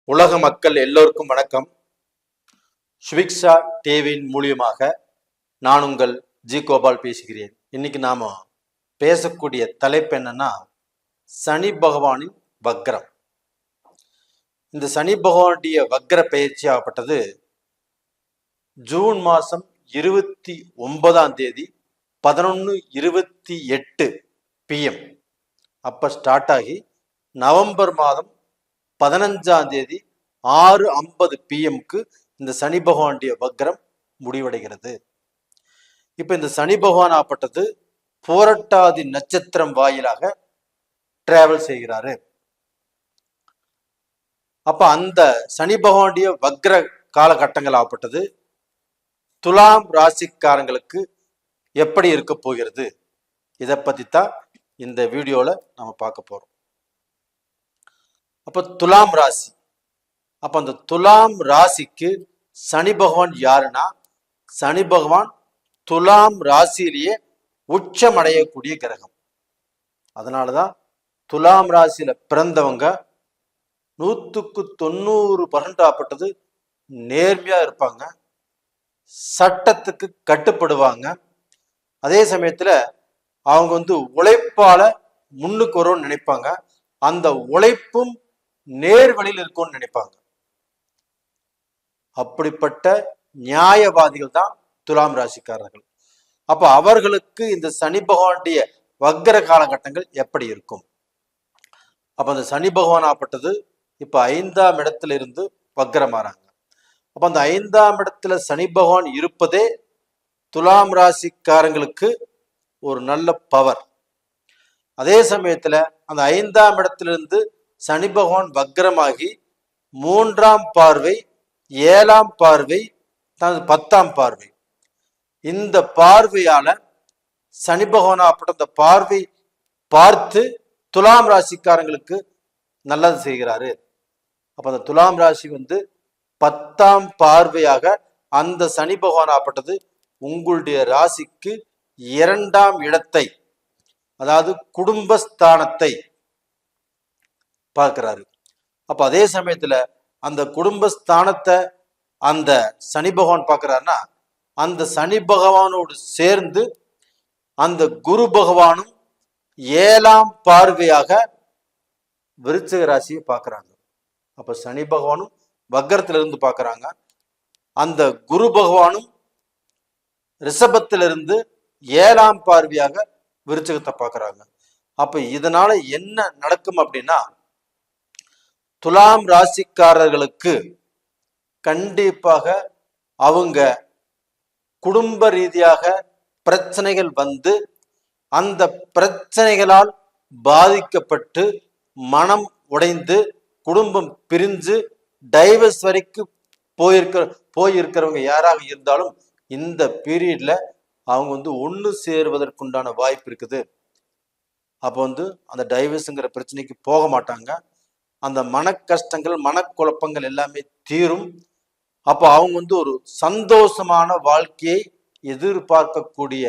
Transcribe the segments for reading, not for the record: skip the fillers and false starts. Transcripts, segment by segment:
உலக மக்கள் எல்லோருக்கும் வணக்கம். சுவிக்ஷா டிவியின் மூலியமாக நான் உங்கள் ஜி கோபால் பேசுகிறேன். இன்னைக்கு நாம பேசக்கூடிய தலைப்பு என்னன்னா சனி பகவானின் வக்ரம். இந்த சனி பகவானுடைய வக்ர பயிற்சி ஆகப்பட்டது ஜூன் மாதம் 29 11:28 PM அப்ப ஸ்டார்ட் ஆகி நவம்பர் மாதம் 15 6:50 PM இந்த சனி பகவானுடைய வக்ரம் முடிவடைகிறது. இப்ப இந்த சனி பகவான் ஆப்பட்டது போரட்டாதி நட்சத்திரம் வாயிலாக டிராவல் செய்கிறாரு. அப்ப அந்த சனி பகவானுடைய வக்ர காலகட்டங்கள் ஆப்பட்டது துலாம் ராசிக்காரங்களுக்கு எப்படி இருக்க போகிறது, இதை பத்தி தான் இந்த வீடியோல நம்ம பார்க்க போறோம். அப்ப துலாம் ராசி, அப்ப அந்த துலாம் ராசிக்கு சனி பகவான் யாருன்னா, சனி பகவான் துலாம் ராசியிலேயே உச்சமடையக்கூடிய கிரகம். அதனாலதான் துலாம் ராசியில பிறந்தவங்க 100% ஆப்பட்டது நேர்மையா இருப்பாங்க, சட்டத்துக்கு கட்டுப்படுவாங்க. அதே சமயத்துல அவங்க உழைப்பால முன்னுக்கு வரும்னு நினைப்பாங்க. அந்த உழைப்பும் நேர்வழியில் இருக்கும்னு நினைப்பாங்க. அப்படிப்பட்ட நியாயவாதிகள் தான் துலாம் ராசிக்காரர்கள். அப்ப அவர்களுக்கு இந்த சனி பகவானுடைய வக்ர காலகட்டங்கள் எப்படி இருக்கும்? அப்ப அந்த சனி பகவான் ஆப்பட்டது இப்ப 5ஆம் இடத்துல இருந்து வக்ரமாறாங்க. அப்ப அந்த 5ஆம் இடத்துல சனி பகவான் இருப்பதே துலாம் ராசிக்காரங்களுக்கு ஒரு நல்ல பவர். அதே சமயத்துல அந்த 5ஆம் இடத்திலிருந்து சனி பகவான் வக்ரமாகி 3ஆம் பார்வை, 7ஆம் பார்வை, 10ஆம் பார்வை, இந்த பார்வையால சனி பகவான் ஆப்பட்ட அந்த பார்வை பார்த்து துலாம் ராசிக்காரங்களுக்கு நல்லது செய்கிறாரு. அப்ப அந்த துலாம் ராசி 10ஆம் பார்வையாக அந்த சனி பகவான் ஆப்பட்டது உங்களுடைய ராசிக்கு 2ஆம் இடத்தை, அதாவது குடும்பஸ்தானத்தை பார்க்கிறாரு. அப்ப அதே சமயத்துல அந்த குடும்பஸ்தானத்தை அந்த சனி பகவான் பார்க்கிறாருன்னா, அந்த சனி பகவானோடு சேர்ந்து அந்த குரு பகவானும் 7ஆம் பார்வையாக விருச்சிக ராசியை பார்க்கிறாங்க. அப்ப சனி பகவானும் வக்ரத்திலிருந்து பார்க்கறாங்க, அந்த குரு பகவானும் ரிஷபத்திலிருந்து 7ஆம் பார்வையாக விருச்சிகத்தை பார்க்கறாங்க. அப்ப இதனால என்ன நடக்கும் அப்படின்னா, துலாம் ராசிக்காரர்களுக்கு கண்டிப்பாக அவங்க குடும்ப ரீதியாக பிரச்சனைகள் அந்த பிரச்சனைகளால் பாதிக்கப்பட்டு மனம் உடைந்து குடும்பம் பிரிஞ்சு டைவர்ஸ் வரைக்கும் போயிருக்கிறவங்க யாராக இருந்தாலும் இந்த பீரியட்ல அவங்க ஒன்று சேருவதற்குண்டான வாய்ப்பு இருக்குது. அப்போ அந்த டைவர்ஸுங்கிற பிரச்சனைக்கு போக மாட்டாங்க. அந்த மன கஷ்டங்கள், மனக்குழப்பங்கள் எல்லாமே தீரும். அப்போ அவங்க ஒரு சந்தோஷமான வாழ்க்கையை எதிர்பார்க்கக்கூடிய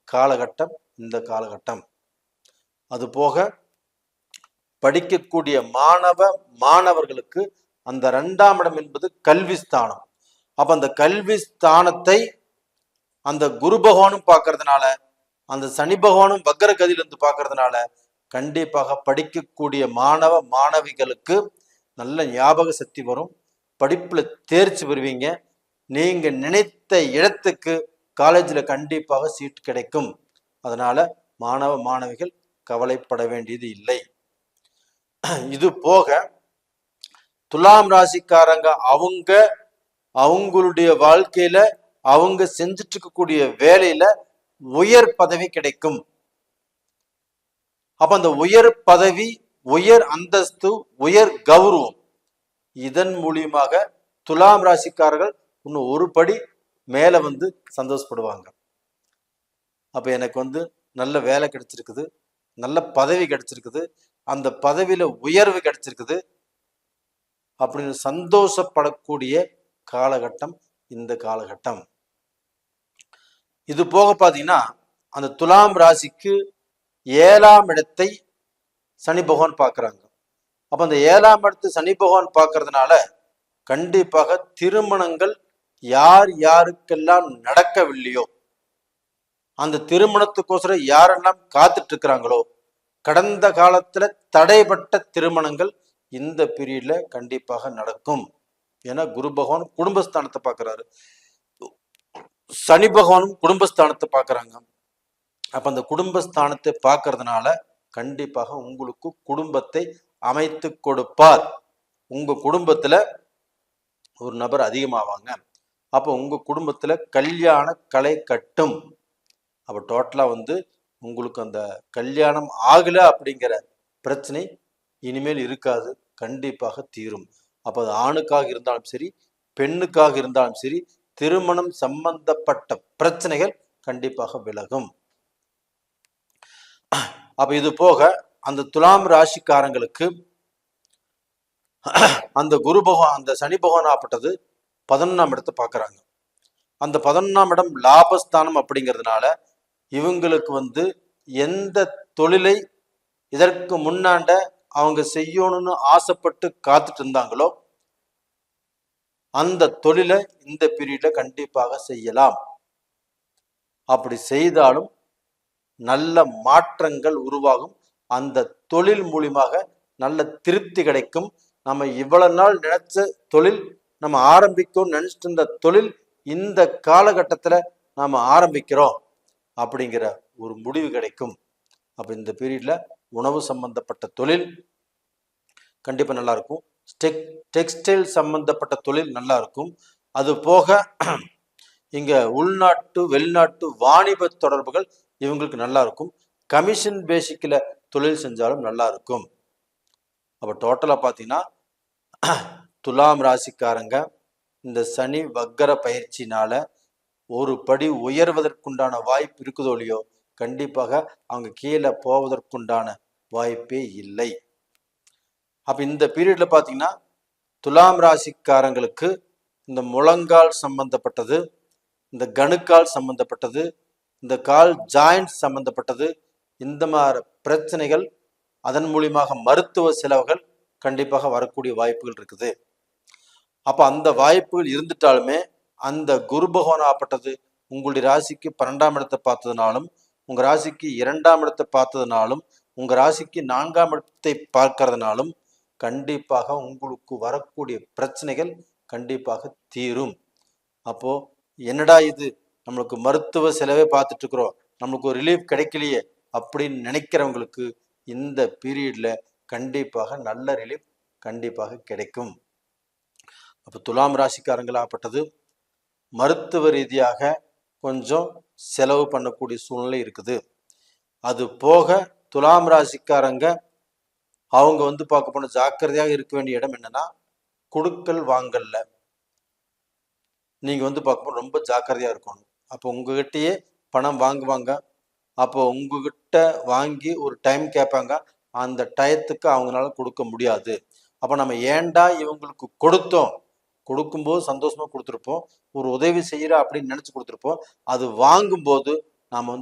காலகட்டம் இந்த காலகட்டம். அது போக படிக்கக்கூடிய மாணவர்களுக்கு அந்த 2ஆம் இடம் என்பது கல்வி ஸ்தானம். அப்ப அந்த கல்வி ஸ்தானத்தை அந்த குரு பகவானும் பார்க்கறதுனால, அந்த சனி பகவானும் வக்ர கதியிலிருந்து பார்க்கறதுனால கண்டிப்பாக படிக்கக்கூடிய மாணவிகளுக்கு நல்ல ஞாபக சக்தி வரும், படிப்புல தேர்ச்சி பெறுவீங்க. நீங்க நினைத்த இடத்துக்கு காலேஜில் கண்டிப்பாக சீட் கிடைக்கும். அதனால மாணவிகள் கவலைப்பட வேண்டியது இல்லை. இது போக துலாம் ராசிக்காரங்க அவங்களுடைய வாழ்க்கையில அவங்க செஞ்சுட்டு இருக்கக்கூடிய வேலையில உயர் பதவி கிடைக்கும். அப்ப அந்த உயர் பதவி, உயர் அந்தஸ்து, உயர் கௌரவம், இதன் மூலியமாக துலாம் ராசிக்காரர்கள் இன்னும் ஒரு படி மேல சந்தோஷப்படுவாங்க. அப்ப எனக்கு நல்ல வேலை கிடைச்சிருக்குது, நல்ல பதவி கிடைச்சிருக்குது, அந்த பதவியில உயர்வு கிடைச்சிருக்குது அப்படின்னு சந்தோஷப்படக்கூடிய காலகட்டம் இந்த காலகட்டம். இது போக பாத்தீங்கன்னா அந்த துலாம் ராசிக்கு 7ஆம் இடத்தை சனி பகவான் பார்க்கறாங்க. அப்ப அந்த 7ஆம் இடத்து சனி பகவான் பார்க்கறதுனால கண்டிப்பாக திருமணங்கள் யார் யாருக்கெல்லாம் நடக்கவில்லையோ, அந்த திருமணத்துக்கோசரம் யாரெல்லாம் காத்துட்டு இருக்கிறாங்களோ, கடந்த காலத்துல தடைப்பட்ட திருமணங்கள் இந்த பீரியட்ல கண்டிப்பாக நடக்கும். ஏன்னா குரு பகவான் குடும்பஸ்தானத்தை பார்க்கிறாரு, சனி பகவானும் குடும்பஸ்தானத்தை பார்க்கறாங்க. அப்ப அந்த குடும்பஸ்தானத்தை பார்க்கறதுனால கண்டிப்பாக உங்களுக்கு குடும்பத்தை அமைத்து கொடுப்பார். உங்க குடும்பத்துல ஒரு நபர் அதிகமாவாங்க. அப்போ உங்க குடும்பத்துல கல்யாண கலை கட்டும். அப்ப டோட்டலா உங்களுக்கு அந்த கல்யாணம் ஆகல அப்படிங்கிற பிரச்சனை இனிமேல் இருக்காது, கண்டிப்பாக தீரும். அப்ப அது ஆணுக்காக இருந்தாலும் சரி, பெண்ணுக்காக இருந்தாலும் சரி, திருமணம் சம்பந்தப்பட்ட பிரச்சனைகள் கண்டிப்பாக விலகும். அப்ப இது போக அந்த துலாம் ராசிக்காரங்களுக்கு அந்த குரு பகவான் அந்த சனி பகவான் ஆப்பட்டது 11ஆம் இடத்தை பார்க்கறாங்க. அந்த 11ஆம் இடம் லாபஸ்தானம் அப்படிங்கிறதுனால இவங்களுக்கு எந்த தொழிலை இதற்கு முன்னாண்ட அவங்க செய்யணும்னு ஆசைப்பட்டு காத்துட்டு இருந்தாங்களோ அந்த தொழிலை இந்த பீரியட்ல கண்டிப்பாக செய்யலாம். அப்படி செய்தாலும் நல்ல மாற்றங்கள் உருவாகும். அந்த தொழில் மூலியமாக நல்ல திருப்தி கிடைக்கும். நம்ம இவ்வளவு நாள் நினைச்ச தொழில், நம்ம ஆரம்பிக்கும் நினைச்சிட்டு இருந்த தொழில் இந்த காலகட்டத்துல நாம ஆரம்பிக்கிறோம் அப்படிங்கிற ஒரு முடிவு கிடைக்கும். அப்ப இந்த பீரியட்ல உணவு சம்பந்தப்பட்ட தொழில் கண்டிப்பா நல்லா இருக்கும். டெக்ஸ்டைல் சம்பந்தப்பட்ட தொழில் நல்லா இருக்கும். அது போக இங்க உள்நாட்டு வெளிநாட்டு வாணிப தொடர்புகள் இவங்களுக்கு நல்லா இருக்கும். கமிஷன் பேசிக்ல தொழில் செஞ்சாலும் நல்லா இருக்கும். அப்ப டோட்டலா பாத்தீங்கன்னா துலாம் ராசிக்காரங்க இந்த சனி வக்கர பயிற்சினால ஒரு படி உயர்வதற்குண்டான வாய்ப்பு இருக்குதோ இல்லையோ, கண்டிப்பாக அவங்க கீழே போவதற்குண்டான வாய்ப்பே இல்லை. அப்ப இந்த பீரியட்ல பாத்தீங்கன்னா துலாம் ராசிக்காரங்களுக்கு இந்த முழங்கால் சம்பந்தப்பட்டது, இந்த கணுக்கால் சம்பந்தப்பட்டது, இந்த கால் ஜாயிண்ட் சம்பந்தப்பட்டது, இந்த மாதிரி பிரச்சனைகள், அதன் மூலியமாக மருத்துவ செலவுகள் கண்டிப்பாக வரக்கூடிய வாய்ப்புகள் இருக்குது. அப்ப அந்த வாய்ப்புகள் இருந்துட்டாலுமே அந்த குரு பகவான் ஆப்பட்டது உங்களுடைய ராசிக்கு 12ஆம் இடத்தை பார்த்ததுனாலும், உங்க ராசிக்கு 2ஆம் இடத்தை பார்த்ததுனாலும், உங்க ராசிக்கு 4ஆம் இடத்தை பார்க்கறதுனாலும் கண்டிப்பாக உங்களுக்கு வரக்கூடிய பிரச்சனைகள் கண்டிப்பாக தீரும். அப்போ என்னடா இது, நம்மளுக்கு மருத்துவ செலவே பார்த்துட்டு இருக்கிறோம், நம்மளுக்கு ஒரு ரிலீஃப் கிடைக்கலையே அப்படின்னு நினைக்கிறவங்களுக்கு இந்த பீரியட்ல கண்டிப்பாக நல்ல ரிலீஃப் கண்டிப்பாக கிடைக்கும். அப்போ துலாம் ராசிக்காரங்களாகப்பட்டது மருத்துவ ரீதியாக கொஞ்சம் செலவு பண்ணக்கூடிய சூழ்நிலை இருக்குது. அது போக துலாம் ராசிக்காரங்க அவங்க பார்க்க போன ஜாக்கிரதையாக இருக்க வேண்டிய இடம் என்னன்னா, கொடுக்கல் வாங்கல்ல நீங்க பார்க்க போன ரொம்ப ஜாக்கிரதையா இருக்கணும். அப்போ உங்ககிட்டயே பணம் வாங்குவாங்க. அப்போ உங்ககிட்ட வாங்கி ஒரு டைம் கேட்பாங்க, அந்த டயத்துக்கு அவங்களால கொடுக்க முடியாது. அப்போ நம்ம ஏன்டா இவங்களுக்கு கொடுத்தோம், கொடுக்கும்போது சந்தோஷமா கொடுத்துருப்போம், ஒரு உதவி செய்யற அப்படின்னு நினைச்சு கொடுத்துருப்போம். அது வாங்கும்போது நாம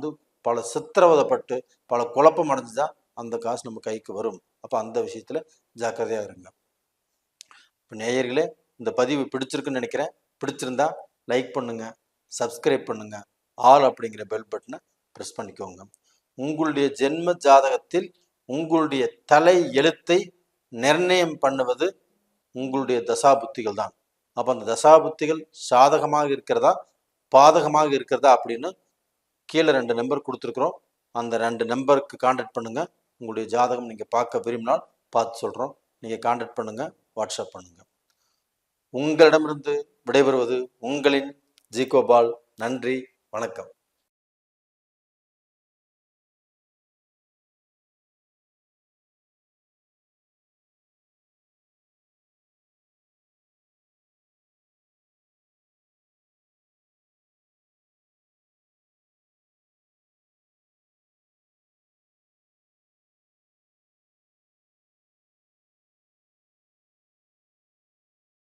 பல சித்திரவதைப்பட்டு பல குழப்பம் அடைஞ்சுதான் அந்த காசு நம்ம கைக்கு வரும். அப்ப அந்த விஷயத்துல ஜாக்கிரதையா இருங்க. இப்ப நேயர்களே, இந்த பதிவு பிடிச்சிருக்குன்னு நினைக்கிறேன். பிடிச்சிருந்தா லைக் பண்ணுங்க, சப்ஸ்கிரைப் பண்ணுங்க, ஆல் அப்படிங்கிற பெல் பட்டனை ப்ரெஸ் பண்ணிக்கோங்க. உங்களுடைய ஜென்ம ஜாதகத்தில் உங்களுடைய தலை எழுத்தை நிர்ணயம் பண்ணுவது உங்களுடைய தசாபுத்திகள் தான். அப்ப அந்த தசாபுத்திகள் சாதகமாக இருக்கிறதா பாதகமாக இருக்கிறதா அப்படின்னு கீழே 2 நம்பர் கொடுத்துருக்குறோம். அந்த 2 நம்பருக்கு கான்டாக்ட் பண்ணுங்க. உங்களுடைய ஜாதகம் நீங்க பார்க்க விரும்பினால் பார்த்து சொல்றோம். நீங்க கான்டாக்ட் பண்ணுங்க, வாட்ஸ்அப் பண்ணுங்க. உங்களிடமிருந்து விடைபெறுவது உங்களின் ஜி கோபால். நன்றி, வணக்கம்.